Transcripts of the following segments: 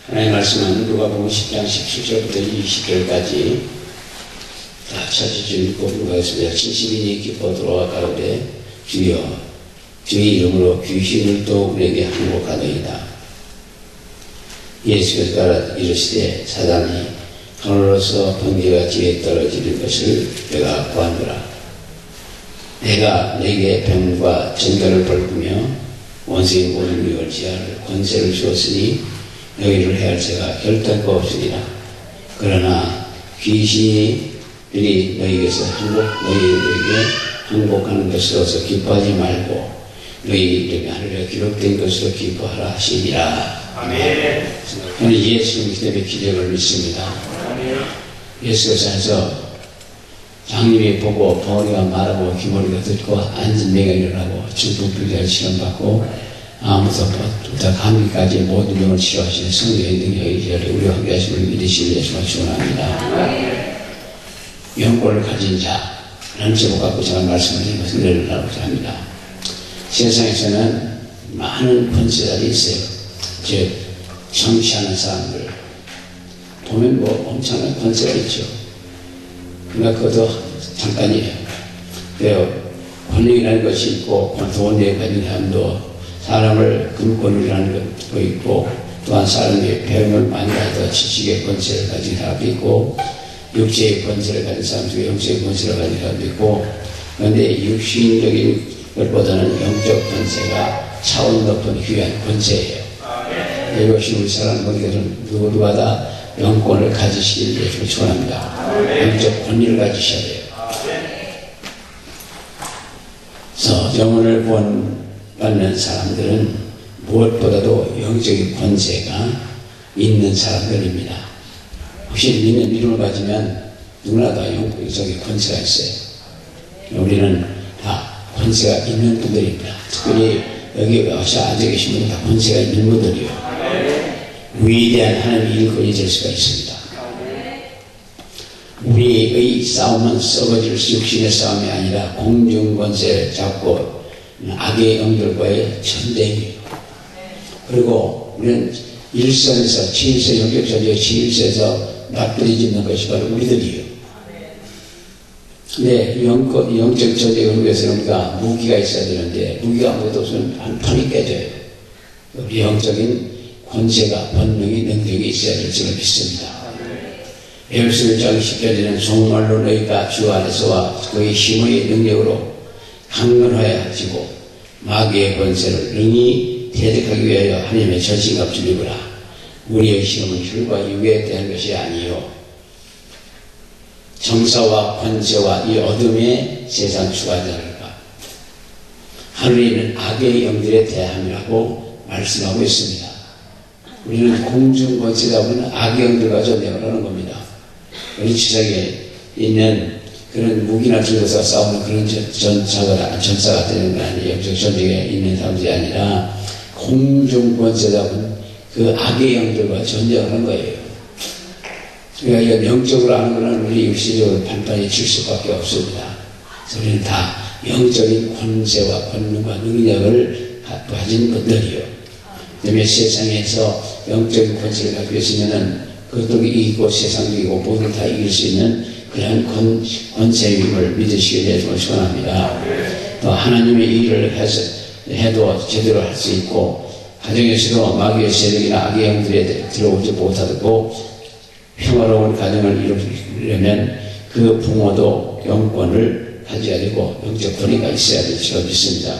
하나님의 말씀은 누가복음 10장 17절부터 20절까지 다 차지주 읽고 부르겠습니다. 70인이 기뻐 돌아와 가로되 주여 주의 이름으로 귀신을 또 우리에게 항복하더이다. 예수께서 가라 이르시되 사단이 하늘로서 번개가 지에 떨어지는 것을 내가 보았노라. 내가 내게 병과 전갈을 밟으며 원수의 모든 위력을 제할 권세를 주었으니 너희를 해할 자가 결단코 없으리라. 그러나 귀신이 너희에게 항복하는 것으로서 기뻐하지 말고 너희 이름이 하늘에 기록된 것으로 기뻐하라 하시니라. 아멘. 저는 예수 그리스도의 기적을 믿습니다. 예수께서 장님이 보고 버리가 말하고 기머리가 듣고 앉은 내가 일어나고 중풍병자를 치료받고 아무도 감기까지 모든 병을 치료하시는 성령의 능력이 우리와 함께 하심을 믿으시는 예수만 축원합니다. 영권을 가진 자라는 제목 갖고 제가 말씀을 드린 것을 내려놓고자 합니다. 세상에서는 많은 권세자들이 있어요. 즉 정치하는 사람들 보면 뭐 엄청난 권세가 있죠. 그러나 그것도 잠깐이에요. 왜요? 권력이라는 것이 있고 돈에 가진 사람도 사람을 금권이라는 것도 있고 또한 사람이 배움을 많이 가져 지식의 권세를 가진 사람도 있고 육체의 권세를 가진 사람 중에 영적의 권세를 가진 사람도 있고 그런데 육신적인 것보다는 영적 권세가 차원 높은 귀한 권세예요. 이것이 우리 사람 모두는 누구나 다 영권을 가지시길 예수를 축원합니다. 영적 권위를 가지셔야 돼요. 그래서 영혼을 구원받는 사람들은 무엇보다도 영적인 권세가 있는 사람들입니다. 혹시 믿는 믿음을 가지면 누구나 다 영적인 권세가 있어요. 우리는 다 권세가 있는 분들입니다. 특별히 여기 와서 앉아 계신 분은 다 권세가 있는 분들이요. 위대한 하나님의 일꾼이 될 수가 있습니다. 우리의 싸움은 썩어질 육신의 싸움이 아니라 공중 권세를 잡고 악의 영들과의 전쟁이에요. 그리고 우리는 일선에서 치일서 영적 전쟁의 치일서에서 맞부리 짓는 것이 바로 우리들이에요. 근데 영적 전쟁을 위해서는 우리가 무기가 있어야 되는데 무기가 아무것도 없으면 한 판이 깨져요. 우리 영적인 권세가 본능이 능력이 있어야 될 줄을 믿습니다. 에베소 1장 10절에는 정말로 너희가 주 안에서와 그의 힘의 능력으로 강건하여지고 마귀의 권세를 능히 대적하기 위하여 하나님의 전신갑 주리구나. 우리의 시험은 혈과 육에 대한 것이 아니요 정사와 권세와 이 어둠의 세상 주관자들과 하늘에 있는 악의 영들에 대함이라고 말씀하고 있습니다. 우리는 공중 권세다 보면 악의 영들과 전쟁을 하는 겁니다. 우리 지상에 있는 그런 무기나 들고서 싸우는 그런 전사가 되는 거 아니에요. 영적 전쟁에 있는 사람들이 아니라 공중 권세다 보면 그 악의 영들과 전쟁을 하는 거예요. 그러니까 영적으로 하는 거는 우리 육신적으로 판단이 칠 수밖에 없습니다. 그래서 우리는 다 영적인 권세와 권능과 능력을 가진 분들이요. 그다음에 세상에서 영적인 권세를 가지고 있으면은 그것도 이기고 세상적이고 모든 다 이길 수 있는 그런 권세임을 믿으시길 예수를 축원합니다. 또 하나님의 일을 해도 제대로 할 수 있고 가정에서도 마귀의 세력이나 악의 영들에 들어오지 못하고 평화로운 가정을 이루려면 그 부모도 영권을 가져야 되고 영적 권위가 있어야 될 줄 믿습니다.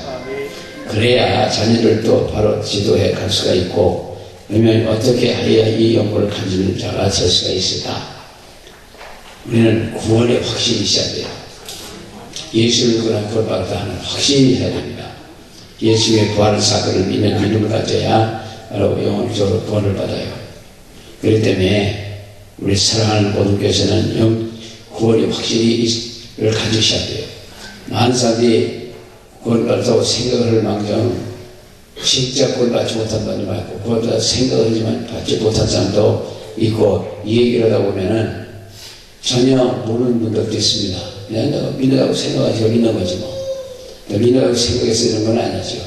그래야 자녀들도 바로 지도해 갈 수가 있고 그러면 어떻게 해야 이 영권을 가지는 자가 될 수가 있을까? 우리는 구원의 확신이 있어야 돼요. 예수를 그런 구원받았다 하는 확신이 있어야 됩니다. 예수의 부활 사건을 믿는 믿음을 가져야 바로 영혼적으로 구원을 받아요. 그렇기 때문에 우리 사랑하는 모든 교회에서는 구원의 확신을 가지셔야 돼요. 많은 사람들이 구원받았다고 생각을 할 망정 진짜 구원받지 못한 분이 많고 구원받아 생각을 하지만 받지 못한 사람도 있고 이 얘기를 하다 보면은 전혀 모르는 분들도 있습니다. 그냥 내가 믿는다고 생각하지 믿는 거지 뭐. 믿는다고 생각해서 이런 건 아니죠.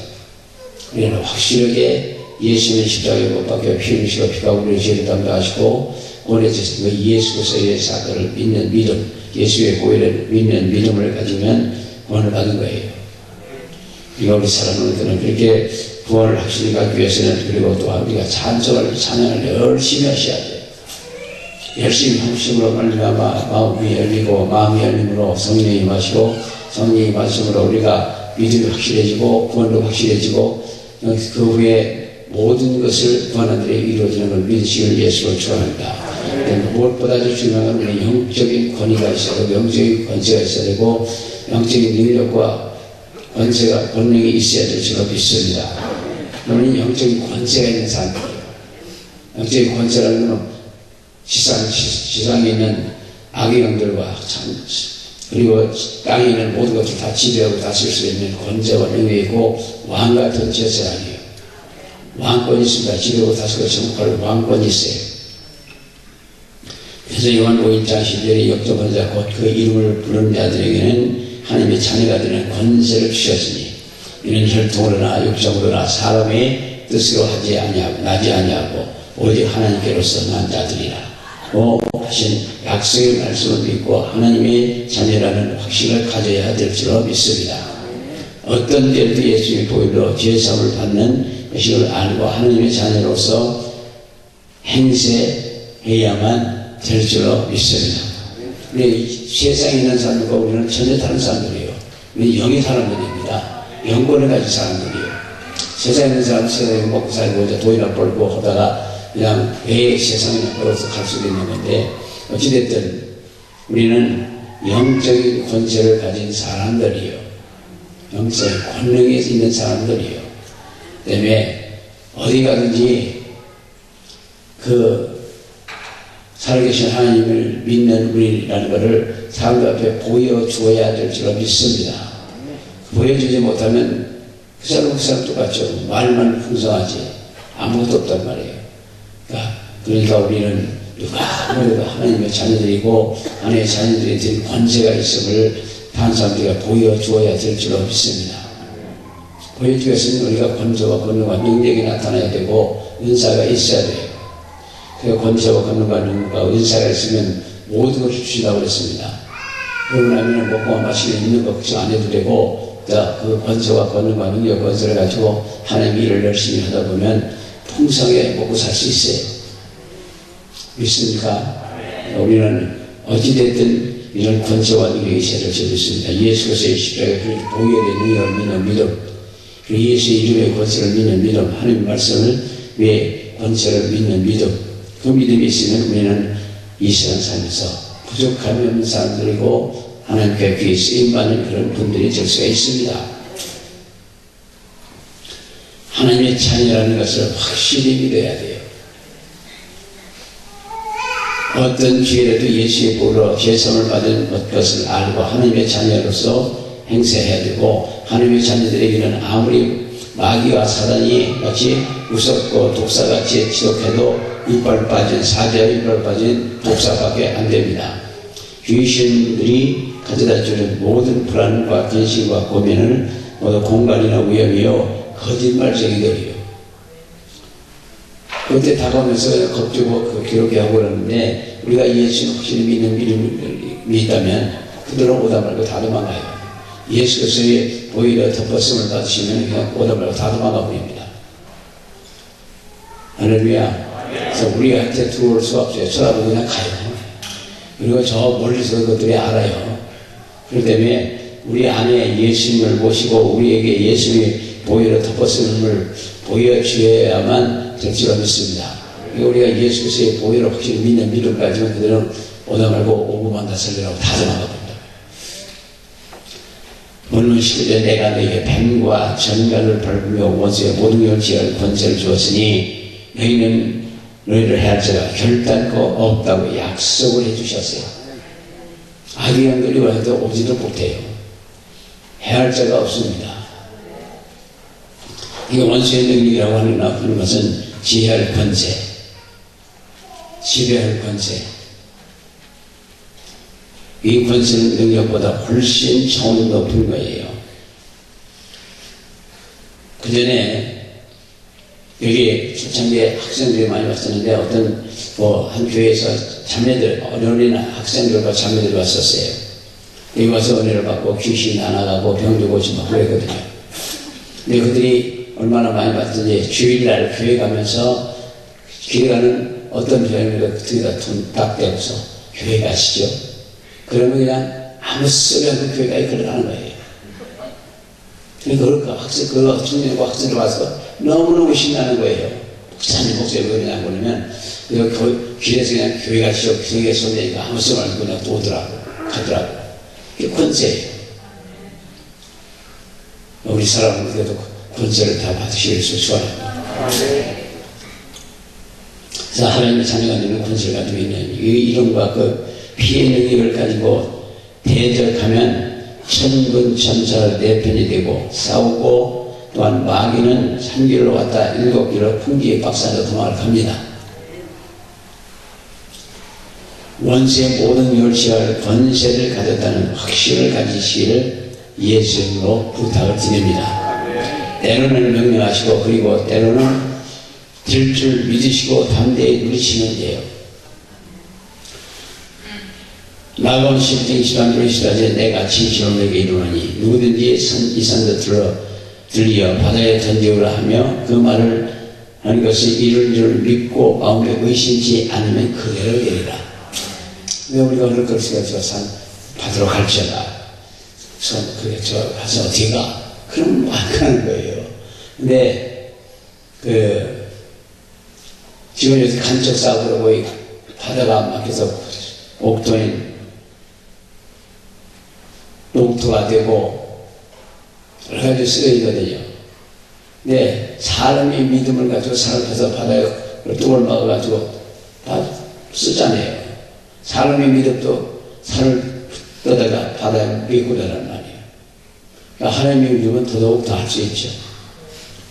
우리는 확실하게 예수님의 십자가에 못 박혀 피 흘리시고 피가 우리의 죄를 담당하시고 원해주신 그 예수 그리스도의 사건을 믿는 믿음, 예수의 보혈을 믿는 믿음을 가지면 구원을 받는 거예요. 우리가 우리 사랑하는 때는 그렇게 구원을 확실히 갖기 위해서는, 그리고 또 우리가 찬양을 열심히 하셔야 돼요. 열심히 함심으로 말미암아 마음이 열리고, 마음이 열림으로 성령이 임하시고, 성령이 임하심으로 우리가 믿음이 확실해지고 구원도 확실해지고, 그 후에 모든 것을 구하는 데에 이루어지는 걸 믿으시길 예수로 축원합니다. 무엇보다도 중요한 건 우리 영적인 권위가 있어야 되고, 영적인 권세가 있어야 되고, 영적인 능력과 권능이 있어야 될 줄로 믿습니다. 우리는 영적인 권세가 있는 사람들이에요. 영적인 권세라는 건 지상에 있는 악의 영들과 그리고 땅에 있는 모든 것을 다 지배하고 다스릴 수 있는 권세와 능력이 있고, 왕 같은 제사장이에요. 왕권이 있습니다. 지배하고 다스리고 정복할 왕권이 있어요. 그래서 요한 5장 10절에 역접한 자 곧 그 이름을 부르는 자들에게는 하나님의 자녀가 되는 권세를 주셨으니 이는 혈통으로나 육정으로나 사람의 뜻으로 나지 아니하고 오직 하나님께로서 난 자들이라 하신 약속의 말씀을 믿고 하나님의 자녀라는 확신을 가져야 될 줄로 믿습니다. 어떤 때에도 예수의 보혈로 죄사함을 받는 것을 알고 하나님의 자녀로서 행세해야만 될 줄로 믿습니다. 우리 세상에 있는 사람들과 우리는 전혀 다른 사람들이에요. 우리는 영의 사람들입니다. 영권을 가진 사람들이에요. 세상에 있는 사람은 세상에 먹고 살고 이제 돈이나 벌고 하다가 그냥 왜 세상에 벌어서 갈 수도 있는 건데, 어찌됐든 우리는 영적인 권세를 가진 사람들이에요. 영적인 권능이 있는 사람들이에요. 때문에 어디 가든지 살아계신 하나님을 믿는 우리라는 것을 사람들 앞에 보여주어야 될 줄로 믿습니다. 보여주지 못하면 그 사람 똑같죠. 말만 풍성하지 아무것도 없단 말이에요. 그러니까 우리는 누가 아무래도 하나님의 자녀들이고 하나님의 자녀들이 된 권세가 있음을 다른 사람들에게 보여주어야 될 줄로 믿습니다. 보여주기 위해서는 우리가 권세와 권능과 능력이 나타나야 되고 은사가 있어야 돼요. 그 권세와 권능과 능력과 은사가 있으면 모든 것을 주신다고 그랬습니다. 그러고 나면 먹고 마시고 있는 거 걱정 안 해도 되고, 그 권세와 권능과 능력 권세를 가지고 하나님의 일을 열심히 하다 보면 풍성하게 먹고 살 수 있어요. 믿습니까? 우리는 어찌됐든 이런 권세와 능력이 있어야 될 줄 믿습니다. 예수 그리스도의 십자가의 보혈의 능력을 믿는 믿음, 그리고 예수의 이름의 권세를 믿는 믿음, 하나님의 말씀을 왜 권세를 믿는 믿음, 그 믿음이 있으면 우리는 이 세상 살면서 부족함이 없는 사람들이고 하나님께 귀에 쓰임받는 그런 분들이 될 수가 있습니다. 하나님의 자녀라는 것을 확실히 믿어야 돼요. 어떤 기회라도 예수의 보혈로 죄사함을 받은 것을 알고 하나님의 자녀로서 행세해야 되고, 하나님의 자녀들에게는 아무리 마귀와 사단이 마치 무섭고 독사같이 지독해도 사자의 이빨 빠진 독사밖에 안 됩니다. 귀신들이 가져다 주는 모든 불안과 근심과 고민을 모두 공간이나 위험이요 거짓말쟁이들이요. 그때 다가오면서 겁주고 괴롭게 하고 그러는데, 우리가 예수를 확실히 믿는 믿음이 있다면 그들은 오다 말고 다 도망가요. 예수 그리스도의 보혈로 덮었음을 받으시면 그냥 오다 말고 다 도망가 버립니다. 할렐루야. 그래서 우리한테 들어올 수 없어요. 쳐다보고 그냥 가요. 그리고 저 멀리서 그것들이 알아요. 그렇기 때문에 우리 안에 예수님을 모시고 우리에게 예수님의 보혈로 덮었음을 보여주어야만 될 줄 믿습니다. 우리가 예수 그리스도의 보혈을 확실히 믿는 믿음 가지면 그들은 오다 말고 오고만 다설리라고 다 도망가 버립니다. 본문 11절에 내가 너에게 뱀과 전갈을 밟으며 원수의 모든 열지할 권세를 주었으니 너희를 해할 자가 결단코 없다고 약속을 해주셨어요. 악의 영들이 와도 오지도 못해요. 해할 자가 없습니다. 이거 원수의 능력이라고 하는 것은 지혜할 권세, 지배할 권세. 이 권세는 능력보다 훨씬 차원이 높은 거예요. 그 전에 여기 초창기에 학생들이 많이 왔었는데 어떤 한 교회에서 자매들, 어린 학생들과 자매들이 왔었어요. 여기 와서 은혜를 받고 귀신이 나가고 병도 고치고 그랬거든요. 근데 그들이 얼마나 많이 받았는지 주일날 교회 가면서 길에 가는 어떤 교회를 그들이 돈 딱 떼고서 교회 가시죠. 그러면 그냥 아무 소리 없는 교회가 걸어가는 거예요. 그러니까 그 청년과 학생들 와서 너무너무 신나는 거예요. 목사님 목소리 왜 그러냐고 그러면 길에서 그냥 교회 가시죠. 교회 손대니까 아무 소리 말고 그냥 또 오더라고 가더라고. 이게 권세예요. 우리 사람은 그래도 권세를 다 받으시길 소원합니다. 자, 하나님의 자녀가 되는 권세를 가지고 있는 이 이름과 그 피의 능력을 가지고 대적하면 천군 천사를 내 편이 되고 싸우고 또한 마귀는 3길로 왔다 7길로 풍기의 박산으로 도망을 갑니다. 원수의 모든 멸시할 권세를 가졌다는 확신을 가지시기를 예수님으로 부탁을 드립니다. 때로는 명령하시고 그리고 때로는 될 줄 믿으시고 담대히 누리시면 돼요. 나가온 10장 23절에 시다지 내가 진실로 내게 이르노니 누구든지 이 산도 들려 바다에 던지오라 하며 그 말을 하는 것이 이룰 줄 믿고 마음에 의심치 않으면 그대로 되리라. 왜 우리가 그럴 것이가 저 산 바다로 갈지어다. 그래 저 가서 어떻게 가? 그럼 안 가는 거예요. 근데 지금 요새 간척 싸고 그러고 바다가 막혀서 녹토가 되고 여러 가지 쓰여지거든요. 근데 사람이 믿음을 가지고 살아가서 바다에 뚝을 막아가지고 다 쓰잖아요. 사람의 믿음도 산을 떠다가 바다에 밀고 가란 말이에요. 그러니까 하나님의 믿음은 더더욱 더 할 수 있죠.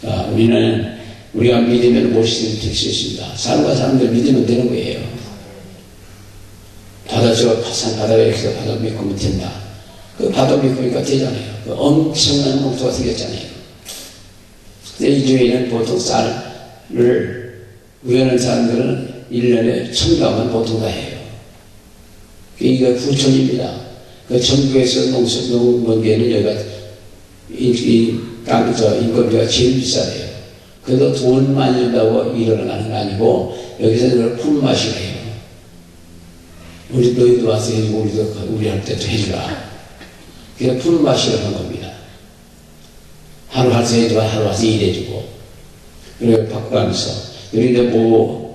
그러니까 우리가 믿으면 무엇이든지 될 수 있습니다. 사람과 사람들 믿으면 되는 거예요. 산 바다에 이렇게 바다 믿으면 된다. 그 바다 믿으니까 되잖아요. 그 엄청난 목토가 생겼잖아요. 근데 이 교회는 보통 쌀을 우연한 사람들은 1년에 1000가만 보통 다 해요. 이거 부촌입니다. 그 전국에서 농번기에는 여기가 인건비가 제일 비싸대요. 그래도 돈 많이 준다고 일어나는 거 아니고 여기서 이걸 품맛이라 해요. 너희도 와서 해주고 우리 할 때도 해주라. 그냥 품맛이라 하는 겁니다. 하루 와서 해주고 하루 와서 일해주고 그리고 바꿔가면서 우리도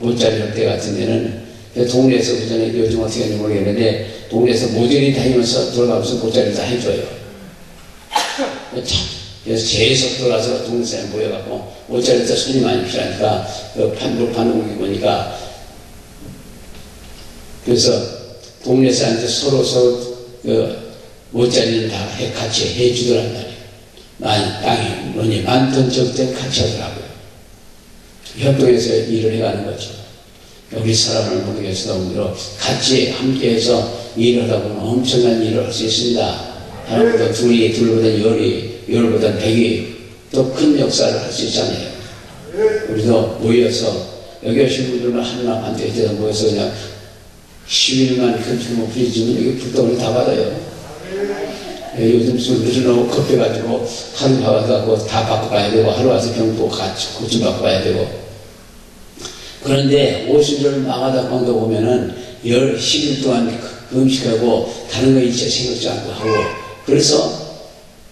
모짜리 할 때 같은 데는 동네에서 그전에 요즘 어떻게 하는지 모르겠는데 동네에서 모델이 다니면서 돌아가면서 모짜리를 다 해줘요. 그래서 계속 돌아서 동네 사람이 모여갖고 모짜리에서 손이 많이 필요하니까 판을 옮기고 보니까 그래서 동네 사람들 서로 모짜리는 다 같이 해주더란 말이에요. 땅이 많든 적든 같이 하더라고요. 협동해서 일을 해가는 거죠. 우리 사람을 모르겠어도 우리로 같이 함께해서 일을 하다 보면 엄청난 일을 할 수 있습니다. 하나보다 둘보다 열보다 100이 더 큰 역사를 할 수 있잖아요. 우리도 모여서 여기 오신 분들만 하나만 안 되어서 모여서 그냥 10일만 큰 규모 부딪히면 여기 불덩어리 다 받아요. 요즘 술들이 너무 급해가지고 하루 가서 다 바꿔가야 되고 하루 와서 병도 같이 고치 바꿔야 되고 그런데 50일 망하다 광도 보면은 10일 동안 음식하고 다른 거 일체 생각지 않고 하고 그래서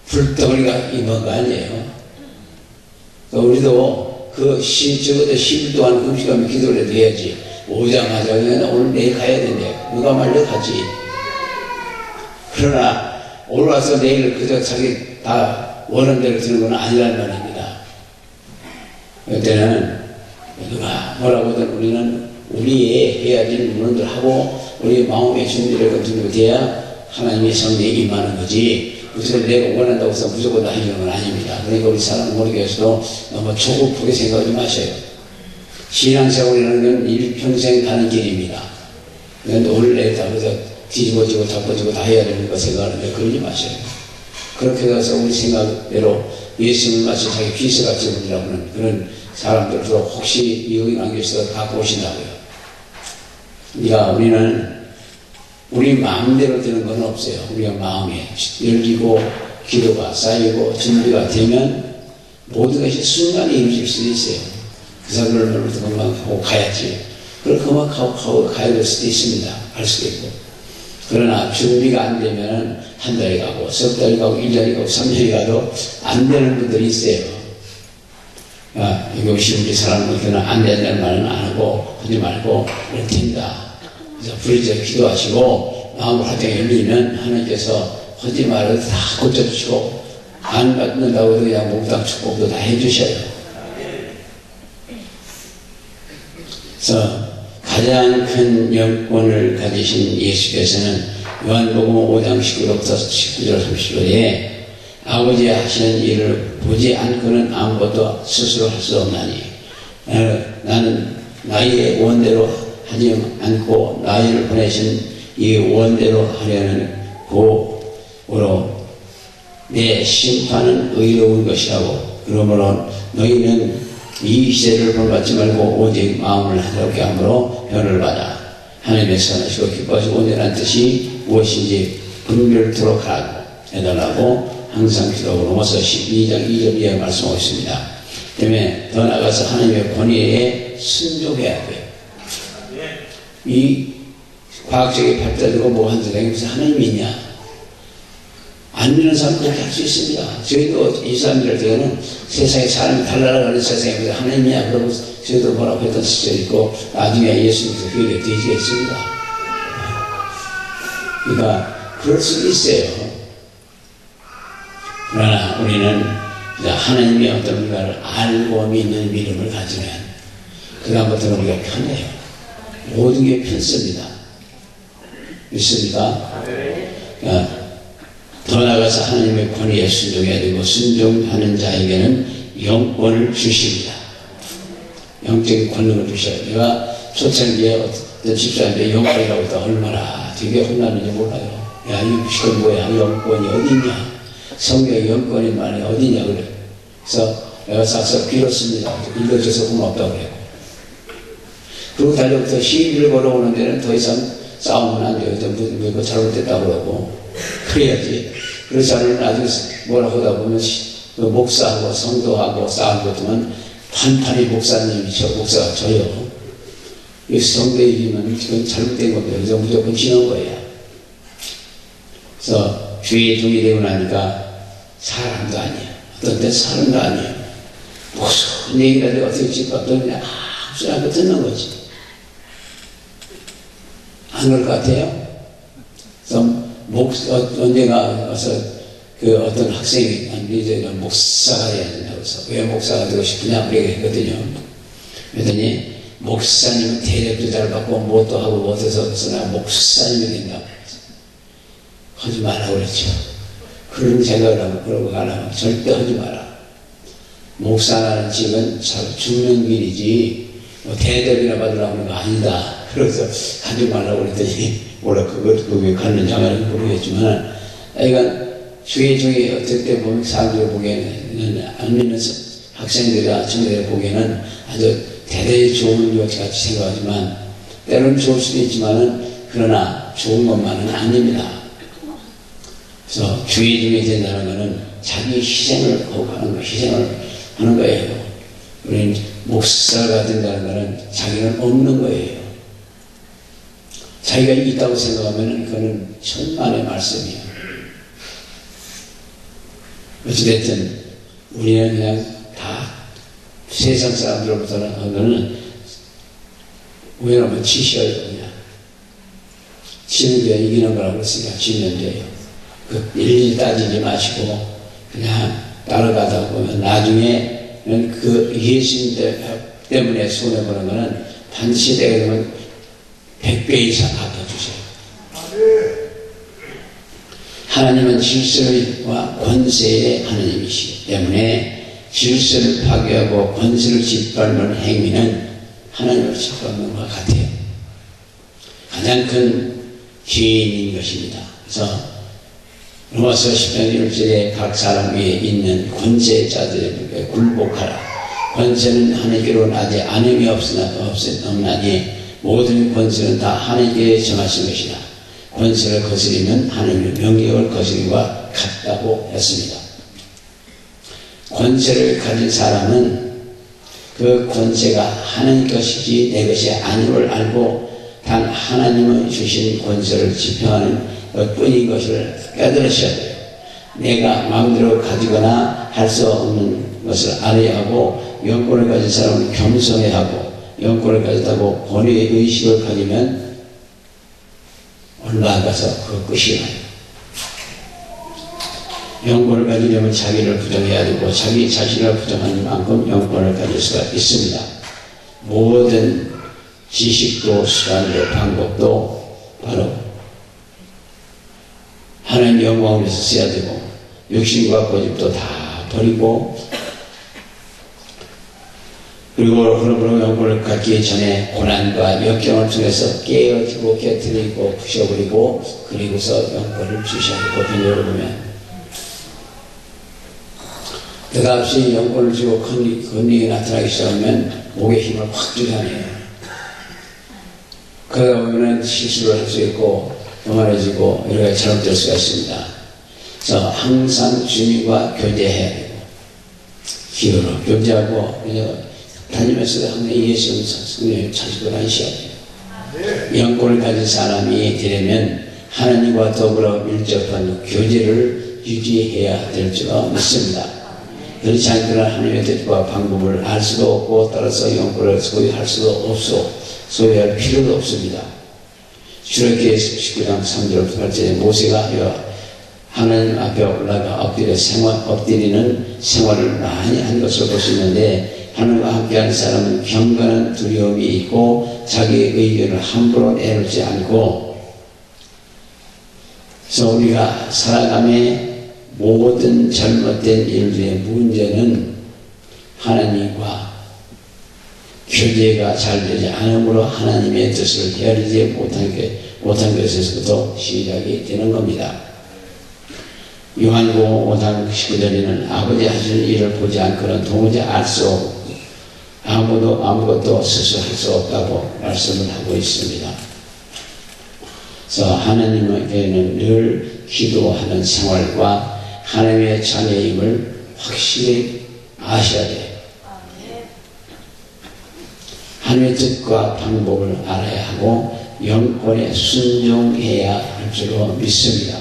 불덩어리가 임한 거 아니에요. 그러니까 우리도 적어도 10일 동안 음식하면 기도를 해야지. 오자마자 그냥 오늘 내일 가야 된대. 누가 말려 가지. 그러나 오늘 와서 내일 그저 자기 다 원하는 대로 드는 건 아니란 말입니다. 그때는 누가 뭐라고든 우리는 우리의 해야 될 문을 하고 우리의 마음의 준비를 거두고 돼야 하나님의 성령에 임하는 거지 무슨 내가 원한다고 해서 무조건 다 해주는 건 아닙니다. 그러니까 우리 사람 모르겠어도 너무 조급하게 생각하지 마셔요. 신앙생활이라는 건 일평생 가는 길입니다. 그런데 오늘 내일 다 그래서 뒤집어지고 덮어지고 다 해야 되는 거 생각하는데 그러지 마셔요. 그렇게 가서 우리 생각대로 예수님을 마치 자기 비서같이 보리라고는 그런 사람들도 혹시 여기 남겨서 갖고 오신다고요. 그러니까 우리는 우리 마음대로 되는 건 없어요. 우리가 마음에 열리고 기도가 쌓이고 준비가 되면 모든 것이 순간에 이루어질 수 있어요. 그 사람을 그만 하고 가야지. 그걸 그만 하고 가야 될 수도 있습니다. 할 수도 있고. 그러나 준비가 안 되면 한 달이 가고 석 달이 가고 1년이 가고 3년이 가도 안 되는 분들이 있어요. 여기 오신 우리 사람들은 안 된다는 말은 안 하고 하지 말고 그래 된다. 그래서 부르짖어 기도하시고 마음을 활짝 열리면 하나님께서 하지 말아도 다 고쳐주시고 안 받는다고 해도 그냥 몽땅 축복도 다 해주셔요. 그래서 가장 큰 영권을 가지신 예수께서는 요한복음 5장 19절부터 19절 30절에 아버지 하시는 일을 보지 않고는 아무것도 스스로 할 수 없나니 나는 나의 원대로 하지 않고 나를 보내신 이 원대로 하려는 고로 내 심판은 의로운 것이라고. 그러므로 너희는 이 시대를 본받지 말고 오직 마음을 하나님께 함으로 변을 받아 하나님의 선하시고 기뻐하시고 온전한 뜻이 무엇인지 분별토록 하라고 해달라고 항상 기도하고 넘어서 12장 2절 이하에 말씀하고 있습니다. 때문에 더 나아가서 하나님의 권위에 순종해야 돼요. 이 과학적인 발달되고 뭐 한다고 무슨 하나님이 있냐? 안 믿는 사람 그렇게 할 수 있습니다. 저희도 이 사람들한테는 세상에 사람이 달라가는 세상에 하나님이야 그러고 저희도 뭐라고 했던 시절이 있고 나중에 예수님께서 그에게 되시겠습니다. 그러니까 그럴 수 있어요. 그러나 우리는 하나님의 어떤 뭔가를 알고 믿는 믿음을 가지면 그 다음부터는 우리가 편해요. 모든 게 편습니다. 믿습니까? 그러니까 더 나아가서 하나님의 권위에 순종해야 되고 순종하는 자에게는 영권을 주십니다. 영적인 권능을 주셔요. 내가 초창기에 어떤 집사님한테 영권이라고 했다 얼마나 되게 혼나는지 몰라요. 야, 이거 뭐야? 영권이 어딨냐? 성경에 영권이 말이 어디냐 그래. 그래서 내가 싹싹 빌었습니다. 읽어줘서 고맙다고 그래요. 그리고 달려부터 시비를 걸어오는 데는 더 이상 싸우면 안 돼요. 뭐 잘못됐다고 그러고 그래야지. 그렇지 않으면 나중에 뭐라고 하다 보면 그 목사하고 성도하고 싸울 것도만 판판이 목사님이 목사가 져요. 이 성도에 이기면 그건 잘못된 겁니다. 그래서 무조건 지는 거예요. 그래서 주의 종이 되고 나니까 사람도 아니에요. 어떤 때 사람도 아니에요. 무슨 얘기를 하는데 어떻게 짚어? 어떤 그냥 아무 소리 안 듣는 거지. 안 그럴 것 같아요? 그래서 언젠가 와서 그 어떤 학생이 이제 목사가 해야 된다고 해서 왜 목사가 되고 싶으냐 그렇게 했거든요. 그랬더니 목사님은 대접도 잘 받고 뭣도 하고 못해서 그래서 나 목사님이 된다고 하지 마라 그랬죠. 그런 생각을 하고 그러고 가라면 절대 하지 마라. 목사라는 집은 죽는 길이지 뭐 대접이나 받으려고 하는 거 아니다. 그래서 하지 말라고 그랬더니 뭐라 그게 가는 장면은 모르겠지만 그러니까 주의 어떨 때 보면 사람들이 보기에는 안 믿는 학생들이나 청년들이 보기에는 아주 대단히 좋은 것 같이 생각하지만 때로는 좋을 수도 있지만은 그러나 좋은 것만은 아닙니다. 그래서 주의 중에 된다는 것은 자기 희생을 하고 하는 거, 희생을 하는 거예요. 우리는 목사가 된다는 것은 자기는 없는 거예요. 자기가 있다고 생각하면 그거는 천만의 말씀이에요. 어찌됐든 우리는 그냥 다 세상 사람들로부터는 하면은 왜냐면 지셔요. 그냥 지는 게 이기는 거라고 했으니까 지면 돼요. 그 일일이 따지지 마시고 그냥 따라가다 보면 나중에는 그 예수님 때문에 손해보는 거는 반드시 때가 되면 100배 이상 갚아주세요. 하나님은 질서와 권세의 하나님이시기 때문에 질서를 파괴하고 권세를 짓밟는 행위는 하나님을 짓밟는 것과 같아요. 가장 큰 죄인인 것입니다. 그래서 로마서 10장 1절에 각 사람 위에 있는 권세자들에게 굴복하라. 권세는 하나님께로 나지 않음이 없나니 모든 권세는 다 하나님께 정하신 것이다. 권세를 거스리면 하나님의 명령을 거스림과 같다고 했습니다. 권세를 가진 사람은 그 권세가 하나님 것이지 내 것이 아님을 알고 단 하나님은 주신 권세를 집행하는 것뿐인 것을 깨달으셔야 돼요. 내가 마음대로 가지거나 할 수 없는 것을 알아야 하고, 영권을 가진 사람은 겸손해야 하고, 영권을 가졌다고 권위의 의식을 가지면 올라가서 그 끝이에요. 영권을 가지려면 자기를 부정해야 되고, 자기 자신을 부정하는 만큼 영권을 가질 수가 있습니다. 모든 지식도 수단도 방법도 바로 하나님 영광을 위해서 써야 되고, 욕심과 고집도 다 버리고, 그리고 그러므로 영권을 갖기 전에 고난과 역경을 통해서 깨어지고 깨뜨리고 부셔버리고, 그리고서 영권을 주셔야 되고, 비밀을 보면 뜻없이 영권을 주고 권능이 나타나기 시작하면 목에 힘을 확 주잖아요. 그러다 보면 실수를 할 수 있고 교만해지고 여러 가지 잘못될 수가 있습니다. 그래서 항상 주님과 교제해야 되고, 기도로 교제하고 다니면서도 항상 예수 성령을 찾고 다니셔야 돼요. 영권을 가진 사람이 되려면 하나님과 더불어 밀접한 교제를 유지해야 될 줄 믿습니다. 그렇지 않고는 하나님의 뜻과 방법을 알 수도 없고, 따라서 영권을 소유할 수도 없고 소유할 필요도 없습니다. 출애굽기 19장 3절부터 8절에 모세가 하나님 앞에 올라가 엎드리는 생활을 많이 한 것을 볼 수 있는데, 하나님과 함께하는 사람은 경건한 두려움이 있고 자기의 의견을 함부로 내놓지 않고, 그래서 우리가 살아감의 모든 잘못된 일들의 문제는 하나님과 교제가 잘 되지 않으므로 하나님의 뜻을 헤아리지 못한 것에서부터 시작이 되는 겁니다. 요한복음 5장 19절에는 아버지 하시는 일을 보지 않고는 도무지 알 수 없고 아무것도 스스로 할 수 없다고 말씀을 하고 있습니다. 그래서 하나님에게는 늘 기도하는 생활과 하나님의 자녀임을 확실히 아셔야 돼요. 하나님의 뜻과 방법을 알아야 하고 영권에 순종해야 할 줄로 믿습니다.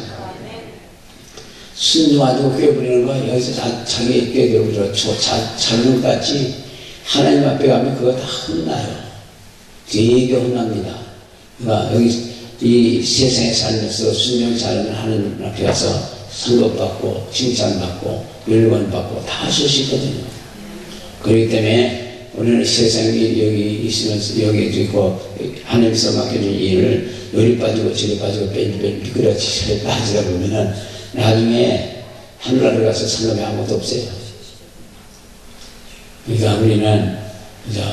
순종하고 꿰부리는 거 여기서 자기 꿰부려 자는 것 같이 하나님 앞에 가면 그거 다 혼나요. 되게 혼납니다. 그러니까 여기 이 세상에 살면서 순종 잘하는 하나님 앞에 가서 상급받고 칭찬받고 열권받고 다 하실 수 있거든요. 그렇기 때문에 우리는 세상에 여기 있으면서 여기 있고 하나님께서 맡겨준 일을 요리 빠지고 저리 빠지고 뺀 미끄러지게 빠지다 보면은 나중에 하늘나라에 가서 상급이 아무것도 없어요. 그러니까 우리는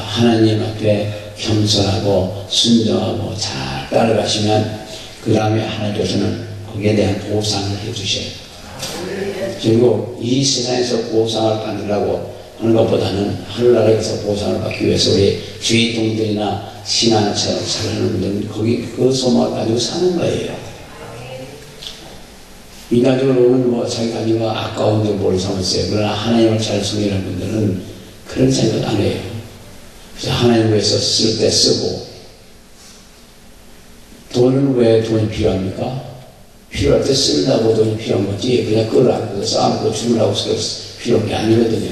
하나님 앞에 겸손하고 순종하고 잘 따라가시면 그 다음에 하나님께서는 거기에 대한 보상을 해주셔요. 그리고 이 세상에서 보상을 받으려고 하는 것보다는 하늘나라에서 보상을 받기 위해서 우리 주의동들이나 신앙처럼 살아가는 분들은 거기 그 소망을 가지고 사는 거예요. 인간적으로는 자기 가지고 아까운 줄 모르는 사람을 써요. 그러나 하나님을 잘 섬기는 분들은 그런 생각 안 해요. 그래서 하나님 위해서 쓸 때 쓰고, 돈은 왜 돈이 필요합니까? 필요할 때 쓴다고 돈이 필요한 거지, 그냥 끌어안고 쌓아놓고 주려고 필요한 게 아니거든요.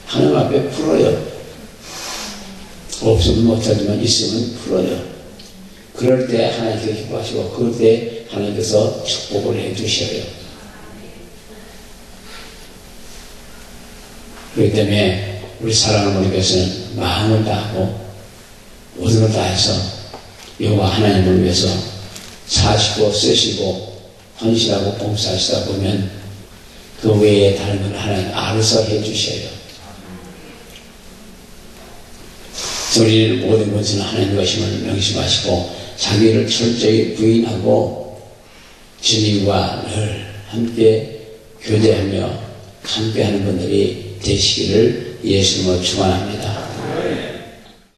하나님 앞에 풀어요. 없으면 못하지만 있으면 풀어요. 그럴 때 하나님께서 기뻐하시고, 그럴 때 하나님께서 축복을 해주셔요. 그렇기 때문에 우리 사랑하는 어머니께서는 마음을 다하고 모든 걸 다해서 여호와 하나님을 위해서 사시고 쓰시고 헌신하고 봉사하시다 보면 그 외에 다른 건 하나님 알아서 해주셔요. 우리는 모든 것은 하나님 것임을 명심하시고 자기를 철저히 부인하고 주님과 늘 함께 교제하며 함께하는 분들이 되시기를 예수님으로 축원합니다.